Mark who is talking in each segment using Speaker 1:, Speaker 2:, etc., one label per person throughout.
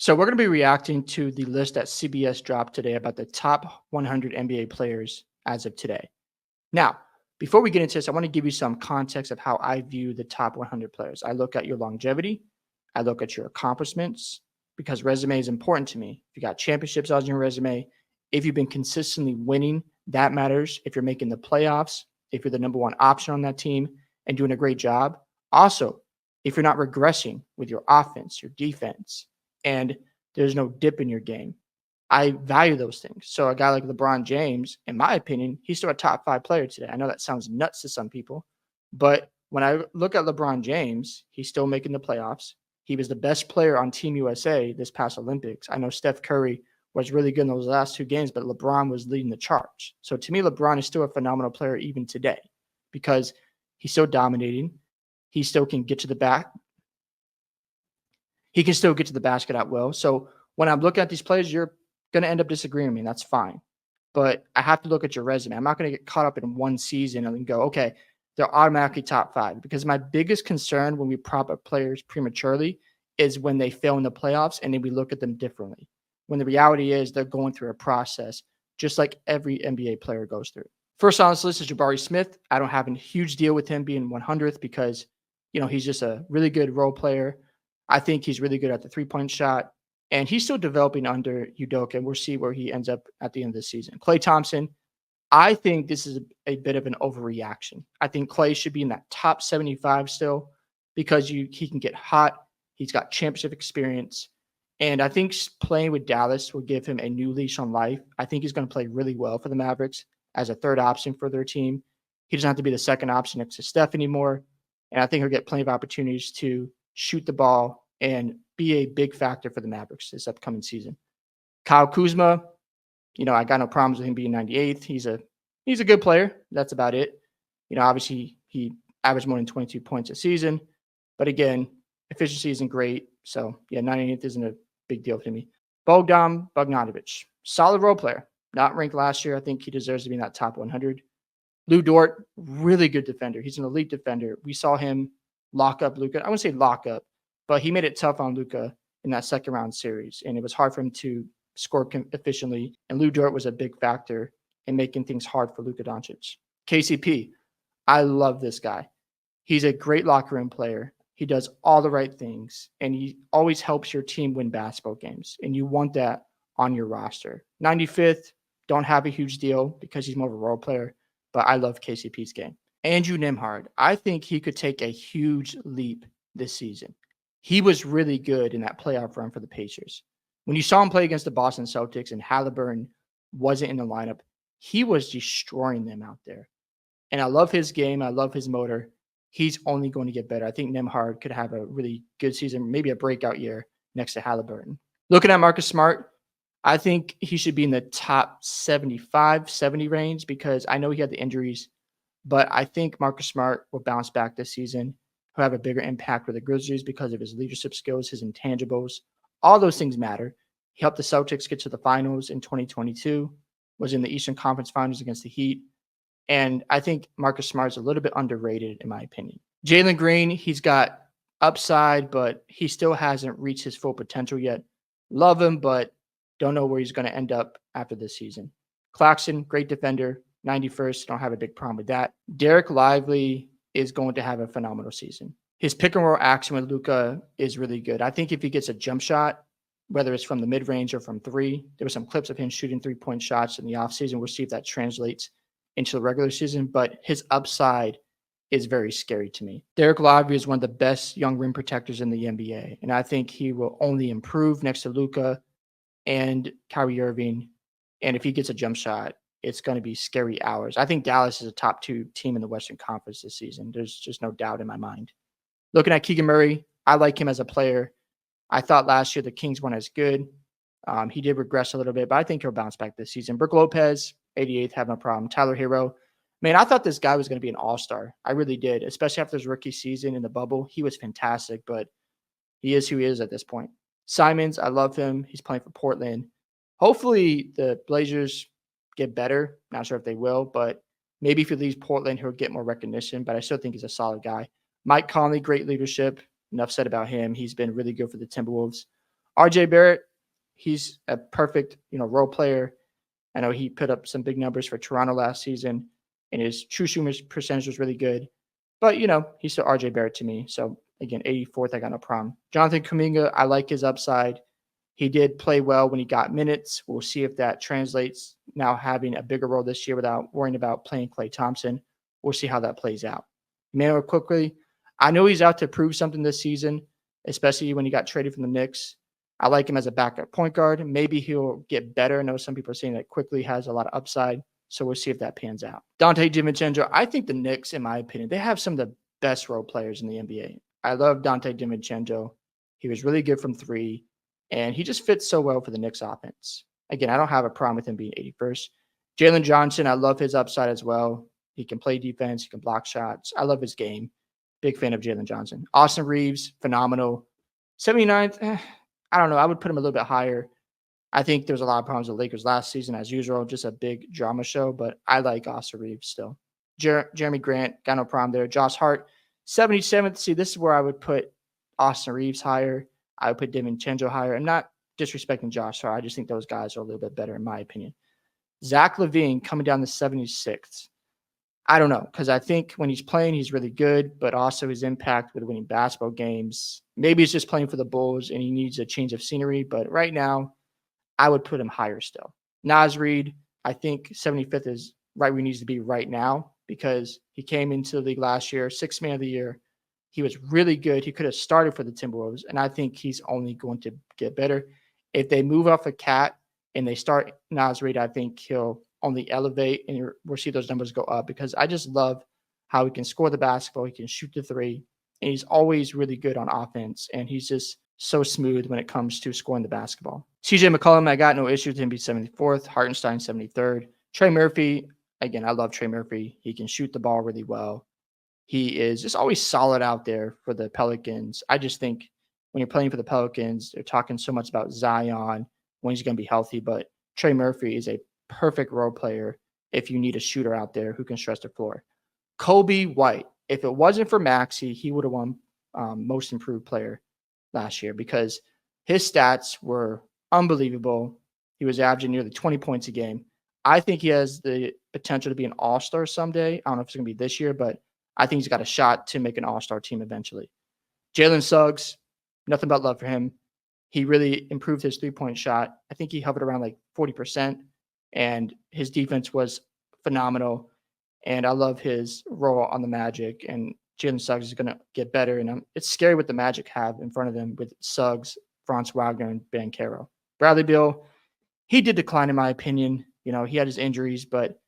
Speaker 1: So we're going to be reacting to the list that CBS dropped today about the top 100 NBA players as of today. Now, before we get into this, I want to give you some context of how I view the top 100 players. I look at your longevity, I look at your accomplishments, because resume is important to me. If you got championships on your resume, if you've been consistently winning, that matters. If you're making the playoffs, if you're the number one option on that team and doing a great job. Also, if you're not regressing with your offense, your defense, and there's no dip in your game. I value those things. So a guy like LeBron James, in my opinion, he's still a top 5 player today. I know that sounds nuts to some people, but when I look at LeBron James, he's still making the playoffs. He was the best player on Team USA this past Olympics. I know Steph Curry was really good in those last 2 games, but LeBron was leading the charge. So to me, LeBron is still a phenomenal player even today because he's still dominating. He still can get to the back. He can still get to the basket at will. So when I'm looking at these players, you're going to end up disagreeing with me, and that's fine. But I have to look at your resume. I'm not going to get caught up in one season and go, okay, they're automatically top 5. Because my biggest concern when we prop up players prematurely is when they fail in the playoffs and then we look at them differently. When the reality is they're going through a process, just like every NBA player goes through. First on this list is Jabari Smith. I don't have a huge deal with him being 100th because, he's just a really good role player. I think he's really good at the three-point shot. And he's still developing under Udoka, and we'll see where he ends up at the end of the season. Klay Thompson, I think this is a bit of an overreaction. I think Klay should be in that top 75 still because he can get hot. He's got championship experience. And I think playing with Dallas will give him a new leash on life. I think he's going to play really well for the Mavericks as a third option for their team. He doesn't have to be the second option next to Steph anymore. And I think he'll get plenty of opportunities to shoot the ball and be a big factor for the Mavericks this upcoming season. Kyle Kuzma, I got no problems with him being 98th. He's a good player. That's about it. Obviously he averaged more than 22 points a season, but again, efficiency isn't great. So yeah, 98th isn't a big deal to me. Bogdan Bogdanovic, solid role player, not ranked last year. I think he deserves to be in that top 100. Lou Dort, really good defender. He's an elite defender. We saw him lock up Luka. I wouldn't say lock up, but he made it tough on Luka in that second round series, and it was hard for him to score efficiently. And Lou Dort was a big factor in making things hard for Luka Doncic. KCP, I love this guy. He's a great locker room player. He does all the right things, and he always helps your team win basketball games, and you want that on your roster. 95th, don't have a huge deal because he's more of a role player, but I love KCP's game. Andrew Nembhard, I think he could take a huge leap this season. He was really good in that playoff run for the Pacers. When you saw him play against the Boston Celtics and Halliburton wasn't in the lineup, he was destroying them out there. And I love his game. I love his motor. He's only going to get better. I think Nembhard could have a really good season, maybe a breakout year next to Halliburton. Looking at Marcus Smart, I think he should be in the top 75, 70 range because I know he had the injuries, but I think Marcus Smart will bounce back this season. He'll have a bigger impact with the Grizzlies because of his leadership skills, his intangibles. All those things matter. He helped the Celtics get to the finals in 2022, was in the Eastern Conference Finals against the Heat. And I think Marcus Smart is a little bit underrated, in my opinion. Jalen Green, he's got upside, but he still hasn't reached his full potential yet. Love him, but don't know where he's going to end up after this season. Claxton, great defender, 91st. Don't have a big problem with that. Derek Lively is going to have a phenomenal season. His pick and roll action with Luka is really good. I think if he gets a jump shot, whether it's from the mid-range or from 3, there were some clips of him shooting 3-point shots in the offseason. We'll see if that translates into the regular season, but his upside is very scary to me. Derek Lively is one of the best young rim protectors in the NBA, and I think he will only improve next to Luka and Kyrie Irving. And if he gets a jump shot, it's going to be scary hours. I think Dallas is a top 2 team in the Western Conference this season. There's just no doubt in my mind. Looking at Keegan Murray, I like him as a player. I thought last year the Kings weren't as good. He did regress a little bit, but I think he'll bounce back this season. Brook Lopez, 88th, have no problem. Tyler Hero, man, I thought this guy was going to be an all-star. I really did, especially after his rookie season in the bubble. He was fantastic, but he is who he is at this point. Simons, I love him. He's playing for Portland. Hopefully the Blazers get better. Not sure if they will, but maybe if he leaves Portland, he'll get more recognition, but I still think he's a solid guy. Mike Conley, great leadership. Enough said about him. He's been really good for the Timberwolves. RJ Barrett, he's a perfect, role player. I know he put up some big numbers for Toronto last season, and his true shooting percentage was really good. But, he's still RJ Barrett to me. So, again, 84th, I got no problem. Jonathan Kuminga, I like his upside. He did play well when he got minutes. We'll see if that translates now having a bigger role this year without worrying about playing Klay Thompson. We'll see how that plays out. Emmanuel quickly, I know he's out to prove something this season, especially when he got traded from the Knicks. I like him as a backup point guard. Maybe he'll get better. I know some people are saying that quickly has a lot of upside. So we'll see if that pans out. Dante DiVincenzo, I think the Knicks, in my opinion, they have some of the best role players in the NBA. I love Dante DiVincenzo. He was really good from three, and he just fits so well for the Knicks offense. Again, I don't have a problem with him being 81st. Jalen Johnson, I love his upside as well. He can play defense. He can block shots. I love his game. Big fan of Jalen Johnson. Austin Reeves, phenomenal. 79th, I don't know. I would put him a little bit higher. I think there's a lot of problems with the Lakers last season, as usual, just a big drama show, but I like Austin Reeves still. Jeremy Grant, got no problem there. Josh Hart, 77th. See, this is where I would put Austin Reeves higher. I would put DiVincenzo higher. I'm not disrespecting Josh Hart. I just think those guys are a little bit better, in my opinion. Zach LaVine coming down to 76th. I don't know, because I think when he's playing, he's really good, but also his impact with winning basketball games. Maybe he's just playing for the Bulls and he needs a change of scenery, but right now, I would put him higher still. Naz Reid, I think 75th is right where he needs to be right now because he came into the league last year, sixth man of the year. He was really good. He could have started for the Timberwolves, and I think he's only going to get better. If they move off a Cat and they start Naz Reid, I think he'll only elevate, and we'll see those numbers go up because I just love how he can score the basketball. He can shoot the three, and he's always really good on offense, and he's just so smooth when it comes to scoring the basketball. CJ McCollum, I got no issue with him being 74th. Hartenstein, 73rd. Trey Murphy, again, I love Trey Murphy. He can shoot the ball really well. He is just always solid out there for the Pelicans. I just think when you're playing for the Pelicans, they're talking so much about Zion, when he's going to be healthy, but Trey Murphy is a perfect role player if you need a shooter out there who can stretch the floor. Kobe White, if it wasn't for Maxey, he would have won most improved player last year because his stats were unbelievable. He was averaging nearly 20 points a game. I think he has the potential to be an all-star someday. I don't know if it's going to be this year, but I think he's got a shot to make an all-star team eventually. Jalen Suggs, nothing but love for him. He really improved his three-point shot. I think he hovered around like 40%, and his defense was phenomenal. And I love his role on the Magic, and Jalen Suggs is going to get better. And it's scary what the Magic have in front of them with Suggs, Franz Wagner, and Banchero. Bradley Beal, he did decline in my opinion. He had his injuries, but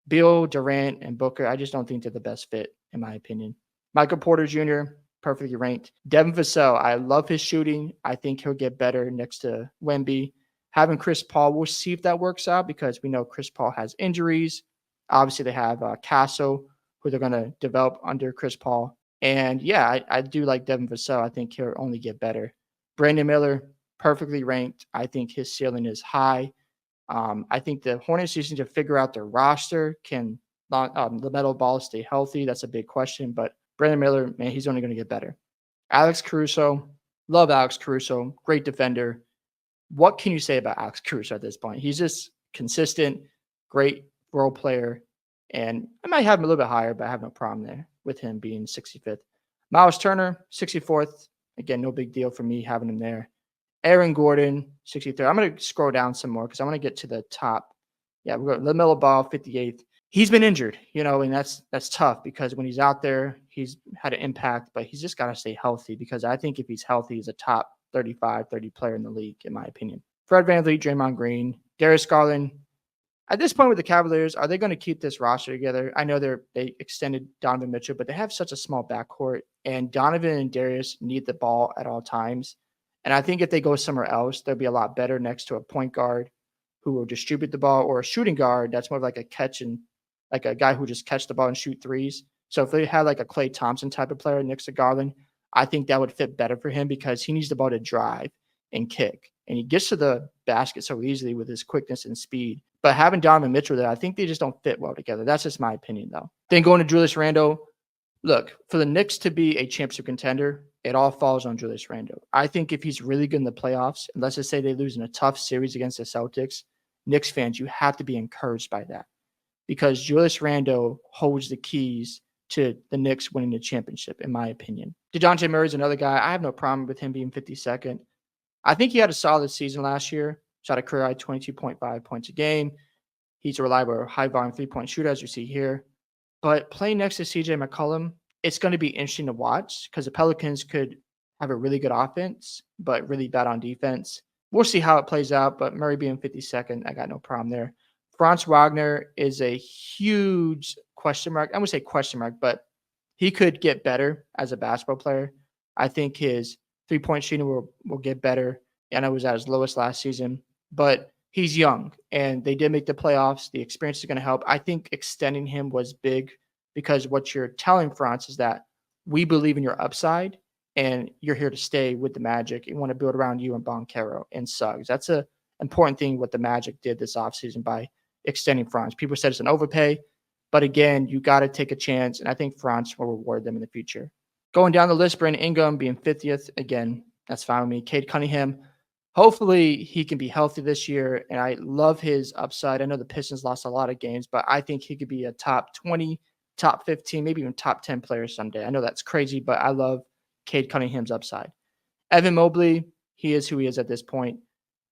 Speaker 1: Beal, Durant, and Booker, I just don't think they're the best fit in my opinion. Michael Porter Jr., perfectly ranked. Devin Vassell, I love his shooting. I think he'll get better next to Wemby. Having Chris Paul, we'll see if that works out because we know Chris Paul has injuries. Obviously, they have Casso, who they're going to develop under Chris Paul. And yeah, I do like Devin Vassell. I think he'll only get better. Brandon Miller, perfectly ranked. I think his ceiling is high. I think the Hornets just need to figure out their roster. Can LaMelo Ball stay healthy? That's a big question. But Brandon Miller, man, he's only going to get better. Alex Caruso, love Alex Caruso. Great defender. What can you say about Alex Caruso at this point? He's just consistent, great role player. And I might have him a little bit higher, but I have no problem there with him being 65th. Miles Turner, 64th. Again, no big deal for me having him there. Aaron Gordon, 63rd. I'm going to scroll down some more because I want to get to the top. Yeah, we're going LaMelo Ball, 58th. He's been injured, and that's tough because when he's out there, he's had an impact, but he's just got to stay healthy because I think if he's healthy, he's a top 35, 30 player in the league, in my opinion. Fred VanVleet, Draymond Green, Darius Garland. At this point with the Cavaliers, are they going to keep this roster together? I know they extended Donovan Mitchell, but they have such a small backcourt, and Donovan and Darius need the ball at all times. And I think if they go somewhere else, they'll be a lot better next to a point guard who will distribute the ball or a shooting guard that's more like a catch and like a guy who just catch the ball and shoot threes. So if they had like a Klay Thompson type of player next to Garland, I think that would fit better for him because he needs the ball to drive and kick. And he gets to the basket so easily with his quickness and speed. But having Donovan Mitchell there, I think they just don't fit well together. That's just my opinion, though. Then going to Julius Randle, Look, for the Knicks to be a championship contender, it all falls on Julius Randle. I think if he's really good in the playoffs, and let's just say they lose in a tough series against the Celtics, Knicks fans, you have to be encouraged by that because Julius Randle holds the keys to the Knicks winning the championship, in my opinion. DeJounte Murray's another guy. I have no problem with him being 52nd. I think he had a solid season last year. Shot a career high 22.5 points a game. He's a reliable high volume 3-point shooter, as you see here. But playing next to CJ McCollum, it's going to be interesting to watch because the Pelicans could have a really good offense, but really bad on defense. We'll see how it plays out. But Murray being 52nd, I got no problem there. Franz Wagner is a huge question mark. I would say question mark, but he could get better as a basketball player. I think his 3-point shooting will get better. And I was at his lowest last season, but he's young and they did make the playoffs. The experience is going to help. I think extending him was big because what you're telling France is that we believe in your upside and you're here to stay with the Magic. You want to build around you and Boncaro and Suggs. That's a important thing what the Magic did this offseason by extending France. People said it's an overpay, but again, you got to take a chance, and I think France will reward them in the future. Going down the list, Brandon Ingram being 50th. Again, that's fine with me. Cade Cunningham, hopefully he can be healthy this year, and I love his upside. I know the Pistons lost a lot of games, but I think he could be a top 20, top 15, maybe even top 10 player someday. I know that's crazy, but I love Cade Cunningham's upside. Evan Mobley, he is who he is at this point.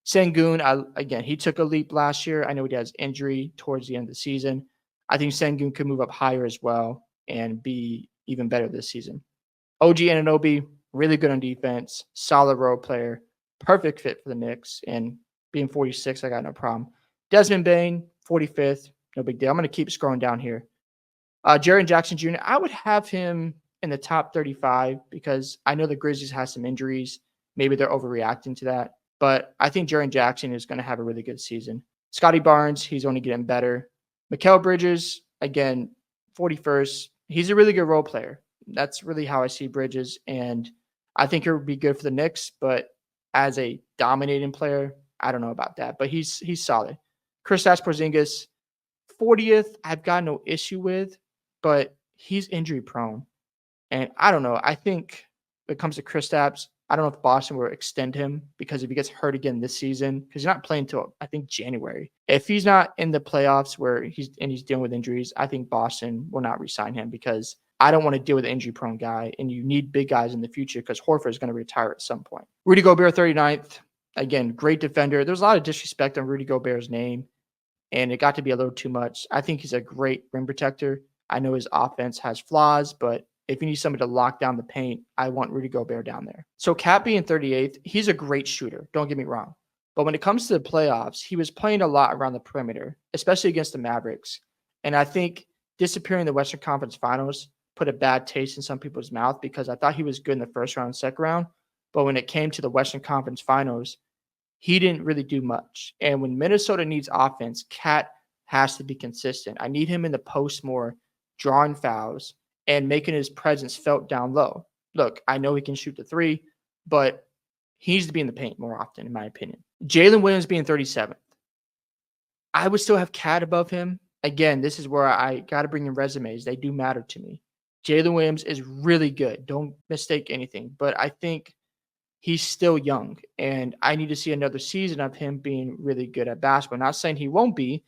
Speaker 1: Sengun, again, he took a leap last year. I know he has injury towards the end of the season. I think Sengun could move up higher as well and be even better this season. OG Anunoby, really good on defense, solid role player, perfect fit for the Knicks. And being 46, I got no problem. Desmond Bane, 45th, no big deal. I'm going to keep scrolling down here. Jaren Jackson Jr., I would have him in the top 35 because I know the Grizzlies has some injuries. Maybe they're overreacting to that. But I think Jaren Jackson is going to have a really good season. Scotty Barnes, he's only getting better. Mikal Bridges, again, 41st. He's a really good role player. That's really how I see Bridges. And I think it would be good for the Knicks, but as a dominating player, I don't know about that. But he's solid. Kristaps Porzingis, 40th, I've got no issue with, but he's injury prone. And I don't know. I think when it comes to Kristaps, I don't know if Boston will extend him because if he gets hurt again this season, because he's not playing until I think January. If he's not in the playoffs where he's dealing with injuries, I think Boston will not re-sign him because I don't want to deal with an injury-prone guy, and you need big guys in the future because Horford is going to retire at some point. Rudy Gobert, 39th. Again, great defender. There's a lot of disrespect on Rudy Gobert's name, and it got to be a little too much. I think he's a great rim protector. I know his offense has flaws, but if you need somebody to lock down the paint, I want Rudy Gobert down there. So Cat being 38th, he's a great shooter. Don't get me wrong. But when it comes to the playoffs, he was playing a lot around the perimeter, especially against the Mavericks. And I think disappearing in the Western Conference Finals put a bad taste in some people's mouth because I thought he was good in the first round and second round. But when it came to the Western Conference Finals, he didn't really do much. And when Minnesota needs offense, Cat has to be consistent. I need him in the post more, drawing fouls, and making his presence felt down low. Look, I know he can shoot the three, but he needs to be in the paint more often, in my opinion. Jalen Williams being 37th. I would still have Cat above him. Again, this is where I got to bring in resumes. They do matter to me. Jalen Williams is really good. Don't mistake anything. But I think he's still young, and I need to see another season of him being really good at basketball. Not saying he won't be,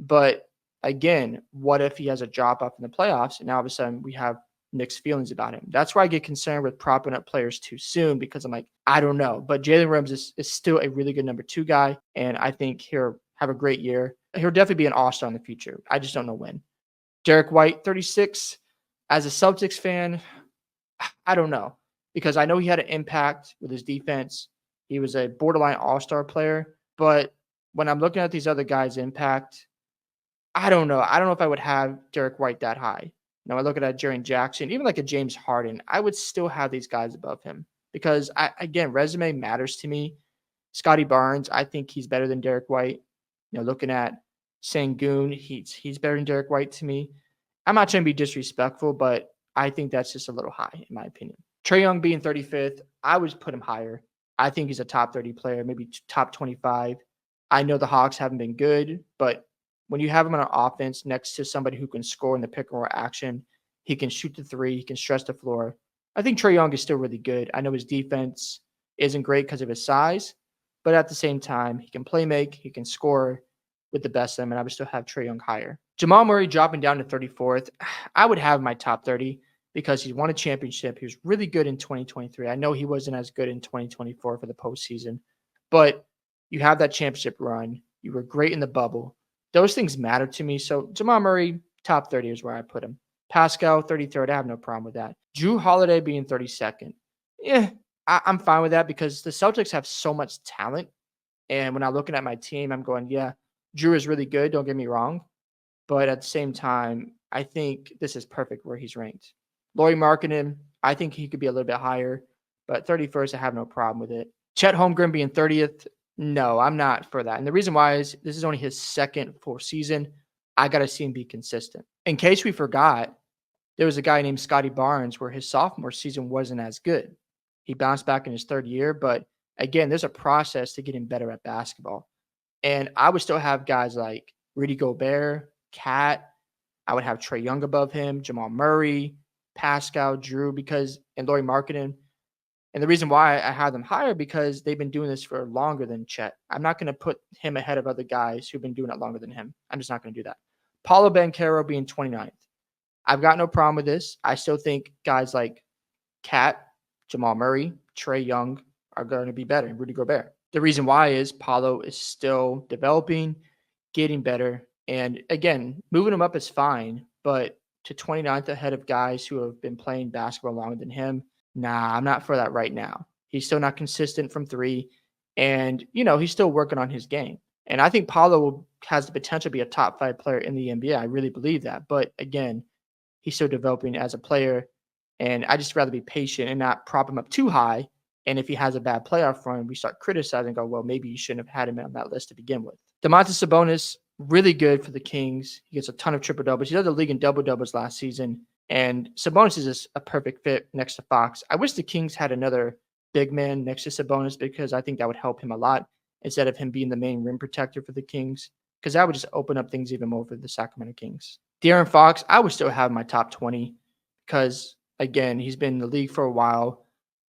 Speaker 1: but again, what if he has a drop off in the playoffs and now all of a sudden we have mixed feelings about him? That's why I get concerned with propping up players too soon because I'm like, I don't know. But Jalen Williams is still a really good number 2 guy, and I think he'll have a great year. He'll definitely be an all-star in the future. I just don't know when. Derek White, 36. As a Celtics fan, I don't know because I know he had an impact with his defense. He was a borderline all-star player, but when I'm looking at these other guys' impact, I don't know. I don't know if I would have Derek White that high. I look at Jaren Jackson, even like a James Harden, I would still have these guys above him because, again, resume matters to me. Scotty Barnes, I think he's better than Derek White. Looking at Sengun, he's better than Derek White to me. I'm not trying to be disrespectful, but I think that's just a little high in my opinion. Trae Young being 35th, I would put him higher. I think he's a top 30 player, maybe top 25. I know the Hawks haven't been good, but when you have him on an offense next to somebody who can score in the pick and roll action, He can shoot the three. He can stretch the floor. I think Trae Young is still really good. I know his defense isn't great because of his size, but at the same time, he can play make. He can score with the best of them, and I would still have Trae Young higher. Jamal Murray dropping down to 34th. I would have my top 30 because he won a championship. He was really good in 2023. I know he wasn't as good in 2024 for the postseason, but you have that championship run. You were great in the bubble. Those things matter to me. So Jamal Murray, top 30 is where I put him. Pascal, 33rd. I have no problem with that. Drew Holiday being 32nd. Yeah, I'm fine with that because the Celtics have so much talent. And when I'm looking at my team, I'm going, yeah, Drew is really good. Don't get me wrong. But at the same time, I think this is perfect where he's ranked. Lauri Markkanen, I think he could be a little bit higher, but 31st, I have no problem with it. Chet Holmgren being 30th, no, I'm not for that. And the reason why is this is only his second full season. I got to see him be consistent. In case we forgot, there was a guy named Scotty Barnes where his sophomore season wasn't as good. He bounced back in his third year, but again, there's a process to getting better at basketball. And I would still have guys like Rudy Gobert, Cat. I would have Trae Young above him, Jamal Murray, Pascal, Drew, and Lauri Markkanen. And the reason why I have them higher because they've been doing this for longer than Chet. I'm not going to put him ahead of other guys who've been doing it longer than him. I'm just not going to do that. Paulo Banchero being 29th. I've got no problem with this. I still think guys like Cat, Jamal Murray, Trae Young are going to be better, and Rudy Gobert. The reason why is Paulo is still developing, getting better. And again, moving him up is fine, but to 29th ahead of guys who have been playing basketball longer than him, nah, I'm not for that right now. He's still not consistent from three. And, he's still working on his game. And I think Paulo has the potential to be a top 5 player in the NBA. I really believe that. But again, he's still developing as a player. And I just rather be patient and not prop him up too high. And if he has a bad playoff run, we start criticizing and go, well, maybe you shouldn't have had him on that list to begin with. Domantas Sabonis, really good for the Kings. He gets a ton of triple doubles. He led the league in double doubles last season. And Sabonis is a perfect fit next to Fox. I wish the Kings had another big man next to Sabonis because I think that would help him a lot instead of him being the main rim protector for the Kings because that would just open up things even more for the Sacramento Kings. De'Aaron Fox, I would still have my top 20 because, again, he's been in the league for a while,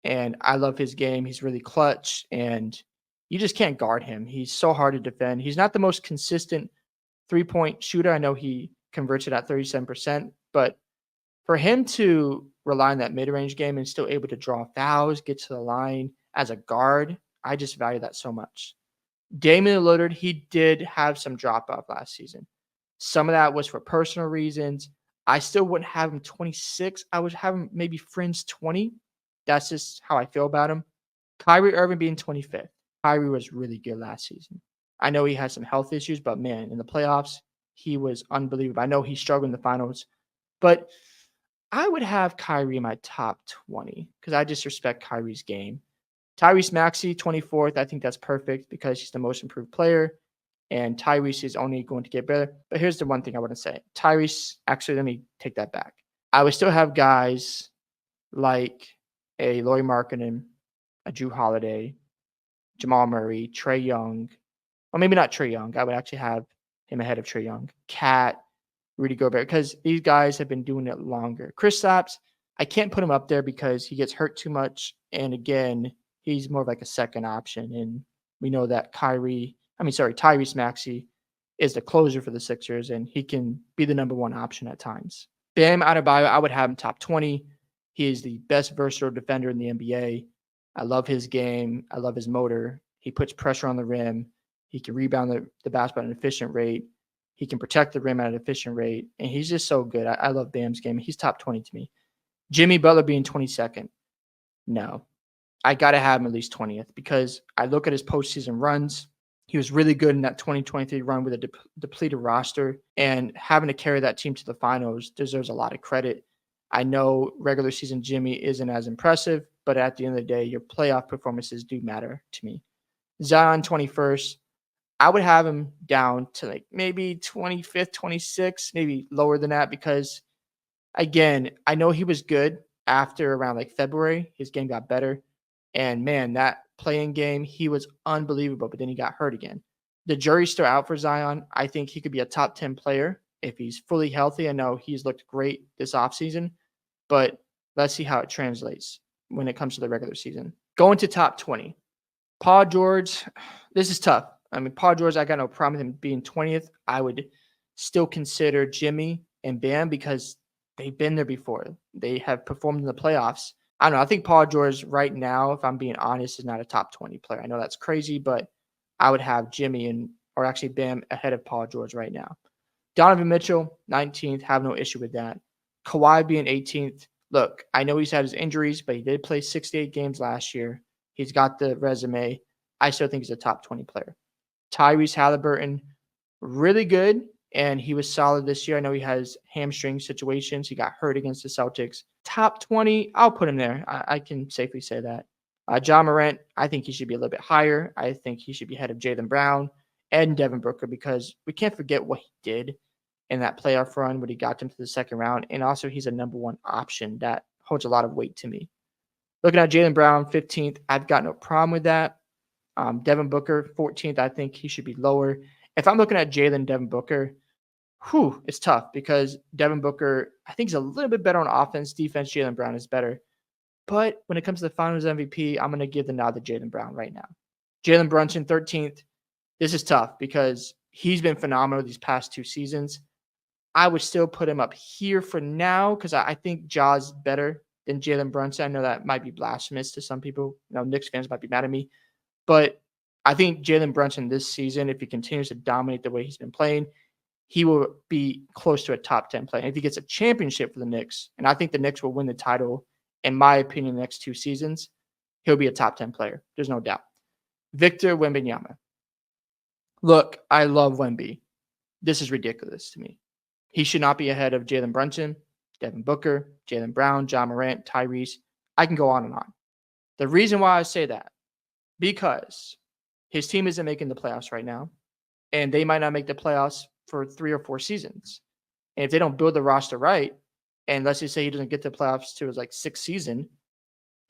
Speaker 1: and I love his game. He's really clutch, and you just can't guard him. He's so hard to defend. He's not the most consistent three-point shooter. I know he converts it at 37%, but for him to rely on that mid-range game and still able to draw fouls, get to the line as a guard, I just value that so much. Damian Lillard, he did have some drop-off last season. Some of that was for personal reasons. I still wouldn't have him 26. I would have him maybe fringe 20. That's just how I feel about him. Kyrie Irving being 25th. Kyrie was really good last season. I know he had some health issues, but man, in the playoffs, he was unbelievable. I know he struggled in the finals, but I would have Kyrie in my top 20 because I just respect Kyrie's game. Tyrese Maxey, 24th. I think that's perfect because he's the most improved player. And Tyrese is only going to get better. But here's the one thing I want to say. Tyrese, actually, let me take that back. I would still have guys like a Lauri Markkanen, a Drew Holiday, Jamal Murray, Trae Young. Or maybe not Trae Young. I would actually have him ahead of Trae Young. Cat, Rudy Gobert, because these guys have been doing it longer. Kristaps, I can't put him up there because he gets hurt too much. And again, he's more of like a second option. And we know that Tyrese Maxey is the closer for the Sixers, and he can be the number one option at times. Bam Adebayo, I would have him top 20. He is the best versatile defender in the NBA. I love his game. I love his motor. He puts pressure on the rim. He can rebound the basketball at an efficient rate. He can protect the rim at an efficient rate. And he's just so good. I love Bam's game. He's top 20 to me. Jimmy Butler being 22nd. No. I got to have him at least 20th because I look at his postseason runs. He was really good in that 2023 run with a depleted roster, and having to carry that team to the finals deserves a lot of credit. I know regular season Jimmy isn't as impressive, but at the end of the day, your playoff performances do matter to me. Zion 21st. I would have him down to like maybe 25th, 26th, maybe lower than that because, again, I know he was good after around like February. His game got better. And, man, that playing game, he was unbelievable, but then he got hurt again. The jury's still out for Zion. I think he could be a top 10 player, if he's fully healthy. I know he's looked great this offseason, but let's see how it translates when it comes to the regular season. Going to top 20. Paul George, this is tough. I mean, Paul George, I got no problem with him being 20th. I would still consider Jimmy and Bam because they've been there before. They have performed in the playoffs. I don't know. I think Paul George right now, if I'm being honest, is not a top 20 player. I know that's crazy, but I would have Jimmy or actually Bam ahead of Paul George right now. Donovan Mitchell, 19th, have no issue with that. Kawhi being 18th. Look, I know he's had his injuries, but he did play 68 games last year. He's got the resume. I still think he's a top 20 player. Tyrese Halliburton, really good, and he was solid this year. I know he has hamstring situations. He got hurt against the Celtics. Top 20, I'll put him there. I can safely say that. Ja Morant, I think he should be a little bit higher. I think he should be ahead of Jaylen Brown and Devin Booker because we can't forget what he did in that playoff run when he got them to the second round. And also, he's a number one option. That holds a lot of weight to me. Looking at Jaylen Brown, 15th, I've got no problem with that. Devin Booker, 14th, I think he should be lower. If I'm looking at Devin Booker, it's tough because Devin Booker, I think, is a little bit better on offense. Defense, Jaylen Brown is better. But when it comes to the Finals MVP, I'm going to give the nod to Jaylen Brown right now. Jalen Brunson, 13th. This is tough because he's been phenomenal these past 2 seasons. I would still put him up here for now because I think Ja's better than Jalen Brunson. I know that might be blasphemous to some people. Knicks fans might be mad at me. But I think Jalen Brunson this season, if he continues to dominate the way he's been playing, he will be close to a top 10 player. And if he gets a championship for the Knicks, and I think the Knicks will win the title, in my opinion, the next 2 seasons, he'll be a top 10 player. There's no doubt. Victor Wembanyama. Look, I love Wemby. This is ridiculous to me. He should not be ahead of Jalen Brunson, Devin Booker, Jaylen Brown, Ja Morant, Tyrese. I can go on and on. The reason why I say that, because his team isn't making the playoffs right now, and they might not make the playoffs for 3 or 4 seasons. And if they don't build the roster right, and let's just say he doesn't get to the playoffs to his 6th season,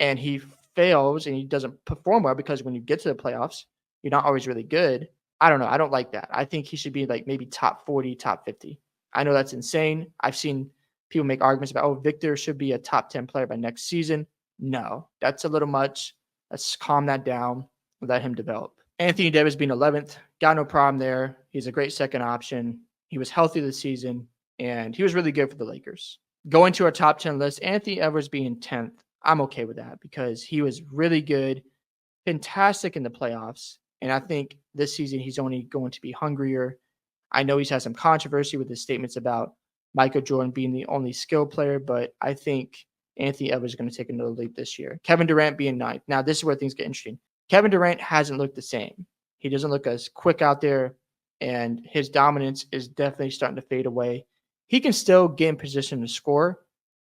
Speaker 1: and he fails and he doesn't perform well because when you get to the playoffs, you're not always really good. I don't know. I don't like that. I think he should be maybe top 40, top 50. I know that's insane. I've seen people make arguments about, Victor should be a top 10 player by next season. No, that's a little much. Let's calm that down and let him develop. Anthony Davis being 11th, got no problem there. He's a great second option. He was healthy this season, and he was really good for the Lakers. Going to our top 10 list, Anthony Edwards being 10th, I'm okay with that because he was really good, fantastic in the playoffs. And I think this season he's only going to be hungrier. I know he's had some controversy with his statements about Michael Jordan being the only skilled player, but I think Anthony Edwards is going to take another leap this year. Kevin Durant being 9th. Now, this is where things get interesting. Kevin Durant hasn't looked the same. He doesn't look as quick out there, and his dominance is definitely starting to fade away. He can still get in position to score,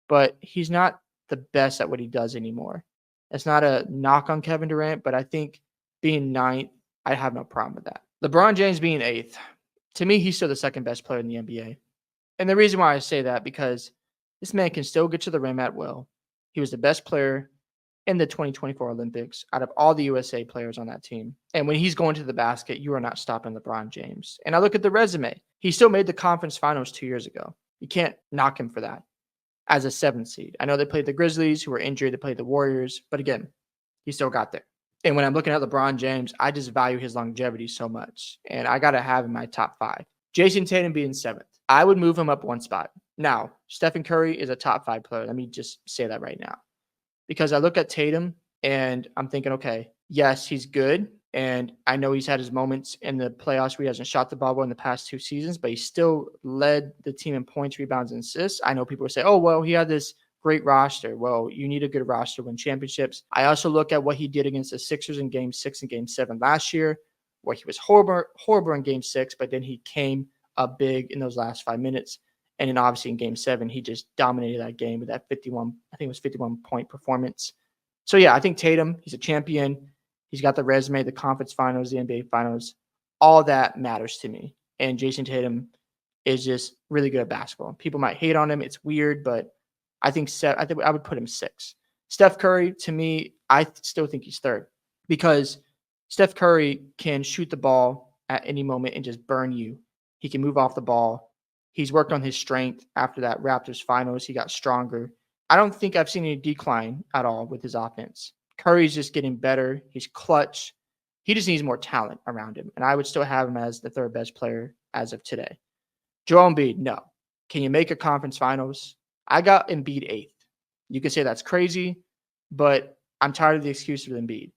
Speaker 1: but he's not the best at what he does anymore. That's not a knock on Kevin Durant, but I think being 9th, I have no problem with that. LeBron James being 8th. To me, he's still the second best player in the NBA. And the reason why I say that, because this man can still get to the rim at will. He was the best player in the 2024 Olympics out of all the USA players on that team. And when he's going to the basket, you are not stopping LeBron James. And I look at the resume. He still made the conference finals 2 years ago. You can't knock him for that as a 7th seed. I know they played the Grizzlies, who were injured. They played the Warriors. But again, he still got there. And when I'm looking at LeBron James, I just value his longevity so much. And I got to have him in my top 5. Jayson Tatum being 7th. I would move him up 1 spot. Now, Stephen Curry is a top 5 player. Let me just say that right now. Because I look at Tatum and I'm thinking, okay, yes, he's good. And I know he's had his moments in the playoffs where he hasn't shot the ball well in the past 2 seasons, but he still led the team in points, rebounds, and assists. I know people will say, oh, well, he had this great roster. Well, you need a good roster to win championships. I also look at what he did against the Sixers in Game 6 and Game 7 last year, where he was horrible in Game 6, but then he came up big in those last 5 minutes. And then obviously in Game 7, he just dominated that game with that 51-point performance. So yeah, I think Tatum, he's a champion. He's got the resume, the conference finals, the NBA finals. All that matters to me. And Jayson Tatum is just really good at basketball. People might hate on him. It's weird, but I think I would put him 6. Steph Curry, to me, I still think he's 3rd because Steph Curry can shoot the ball at any moment and just burn you. He can move off the ball. He's worked on his strength after that Raptors finals. He got stronger. I don't think I've seen any decline at all with his offense. Curry's just getting better. He's clutch. He just needs more talent around him. And I would still have him as the third best player as of today. Joel Embiid, no. Can you make a conference finals? I got Embiid eighth. You could say that's crazy, but I'm tired of the excuses with Embiid.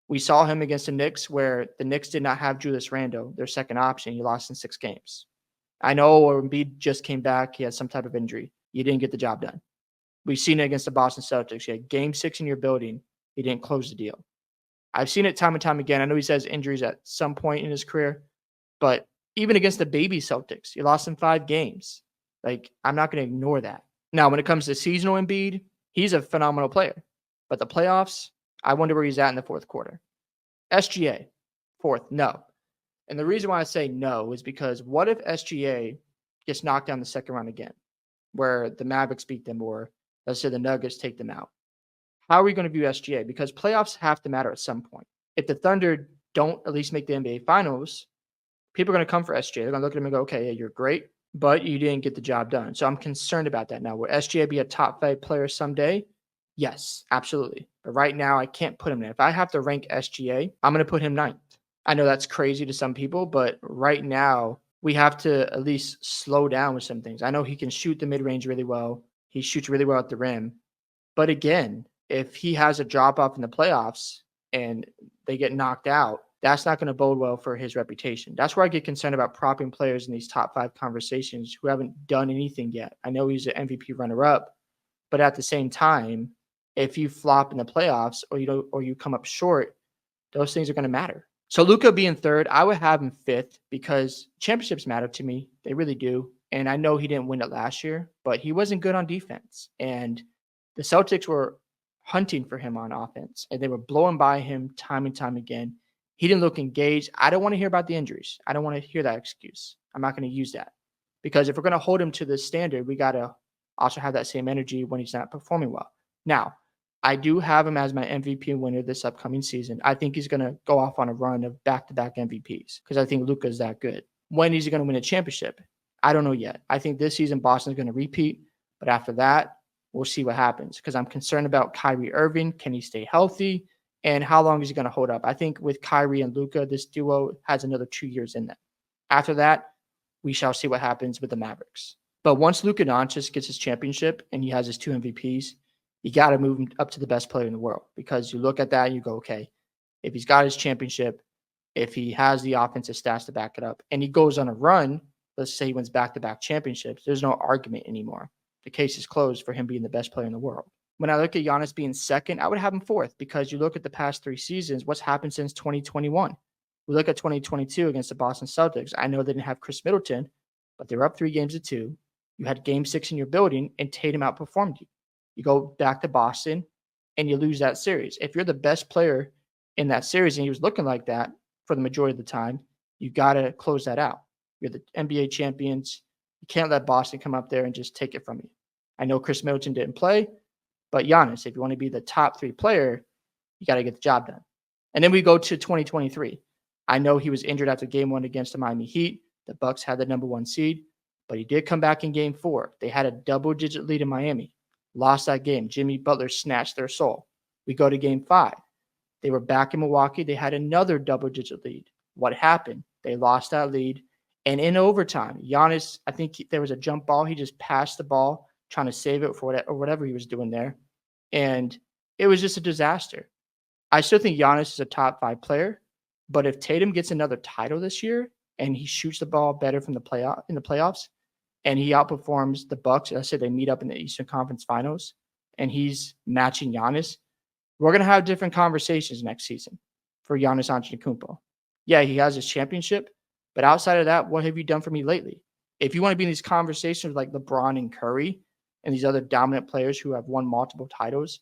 Speaker 1: We saw him against the Knicks where the Knicks did not have Julius Randle, their second option. He lost in 6 games. I know Embiid just came back. He had some type of injury. You didn't get the job done. We've seen it against the Boston Celtics. You had game 6 in your building. He didn't close the deal. I've seen it time and time again. I know he says injuries at some point in his career, but even against the baby Celtics, he lost in 5 games. Like, I'm not going to ignore that. Now, when it comes to seasonal Embiid, he's a phenomenal player. But the playoffs, I wonder where he's at in the fourth quarter. SGA, fourth, no. And the reason why I say no is because what if SGA gets knocked down the second round again, where the Mavericks beat them or let's say the Nuggets take them out? How are we going to view SGA? Because playoffs have to matter at some point. If the Thunder don't at least make the NBA Finals, people are going to come for SGA. They're going to look at him and go, okay, yeah, you're great, but you didn't get the job done. So I'm concerned about that now. Will SGA be a top 5 player someday? Yes, absolutely. But right now, I can't put him there. If I have to rank SGA, I'm going to put him 9th. I know that's crazy to some people, but right now, we have to at least slow down with some things. I know he can shoot the mid-range really well. He shoots really well at the rim. But again, if he has a drop-off in the playoffs and they get knocked out, that's not going to bode well for his reputation. That's where I get concerned about propping players in these top 5 conversations who haven't done anything yet. I know he's an MVP runner-up, but at the same time, if you flop in the playoffs or you come up short, those things are going to matter. So Luka being 3rd, I would have him 5th because championships matter to me. They really do. And I know he didn't win it last year, but he wasn't good on defense. And the Celtics were hunting for him on offense, and they were blowing by him time and time again. He didn't look engaged. I don't want to hear about the injuries. I don't want to hear that excuse. I'm not going to use that because if we're going to hold him to this standard, we got to also have that same energy when he's not performing well. Now, I do have him as my MVP winner this upcoming season. I think he's going to go off on a run of back-to-back MVPs because I think Luka is that good. When is he going to win a championship? I don't know yet. I think this season Boston's going to repeat, but after that, we'll see what happens because I'm concerned about Kyrie Irving. Can he stay healthy? And how long is he going to hold up? I think with Kyrie and Luka, this duo has another 2 years in them. After that, we shall see what happens with the Mavericks. But once Luka Doncic gets his championship and he has his 2 MVPs, you got to move him up to the best player in the world because you look at that and you go, okay, if he's got his championship, if he has the offensive stats to back it up, and he goes on a run, let's say he wins back-to-back championships, there's no argument anymore. The case is closed for him being the best player in the world. When I look at Giannis being 2nd, I would have him 4th because you look at the past 3 seasons, what's happened since 2021. We look at 2022 against the Boston Celtics. I know they didn't have Chris Middleton, but they were up 3-2. You had game 6 in your building, and Tatum outperformed you. You go back to Boston, and you lose that series. If you're the best player in that series, and he was looking like that for the majority of the time, you got to close that out. You're the NBA champions. You can't let Boston come up there and just take it from you. I know Chris Middleton didn't play, but Giannis, if you want to be the top 3 player, you got to get the job done. And then we go to 2023. I know he was injured after game 1 against the Miami Heat. The Bucks had the number 1 seed, but he did come back in game 4. They had a double-digit lead in Miami. Lost that game. Jimmy Butler snatched their soul. We go to game 5. They were back in Milwaukee. They had another double-digit lead. What happened? They lost that lead. And in overtime, Giannis, I think there was a jump ball. He just passed the ball, trying to save it for whatever he was doing there. And it was just a disaster. I still think Giannis is a top 5 player. But if Tatum gets another title this year and he shoots the ball better from the playoffs, and he outperforms the Bucks, let's say they meet up in the Eastern Conference Finals, and he's matching Giannis, we're going to have different conversations next season for Giannis Antetokounmpo. Yeah, he has his championship, but outside of that, what have you done for me lately? If you want to be in these conversations like LeBron and Curry and these other dominant players who have won multiple titles,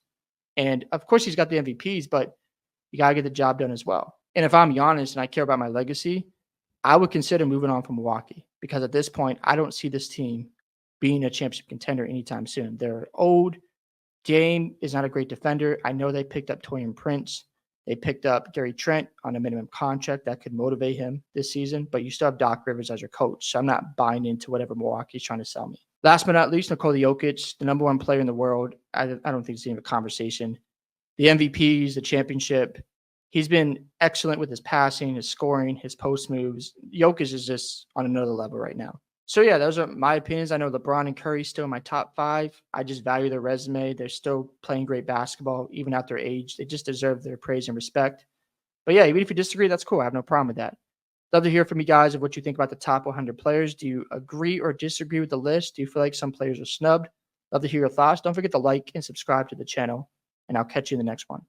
Speaker 1: and of course he's got the MVPs, but you got to get the job done as well. And if I'm Giannis and I care about my legacy, I would consider moving on from Milwaukee because at this point, I don't see this team being a championship contender anytime soon. They're old. Dame is not a great defender. I know they picked up Taurean Prince, They picked up Gary Trent on a minimum contract that could motivate him this season, but you still have Doc Rivers as your coach. So I'm not buying into whatever Milwaukee's trying to sell me. Last but not least, Nikola Jokic, the number one player in the world. I don't think it's even a conversation. The MVPs, the championship. He's been excellent with his passing, his scoring, his post moves. Jokic is just on another level right now. So, yeah, those are my opinions. I know LeBron and Curry still in my top 5. I just value their resume. They're still playing great basketball, even at their age. They just deserve their praise and respect. But, yeah, even if you disagree, that's cool. I have no problem with that. Love to hear from you guys of what you think about the top 100 players. Do you agree or disagree with the list? Do you feel like some players are snubbed? Love to hear your thoughts. Don't forget to like and subscribe to the channel, and I'll catch you in the next one.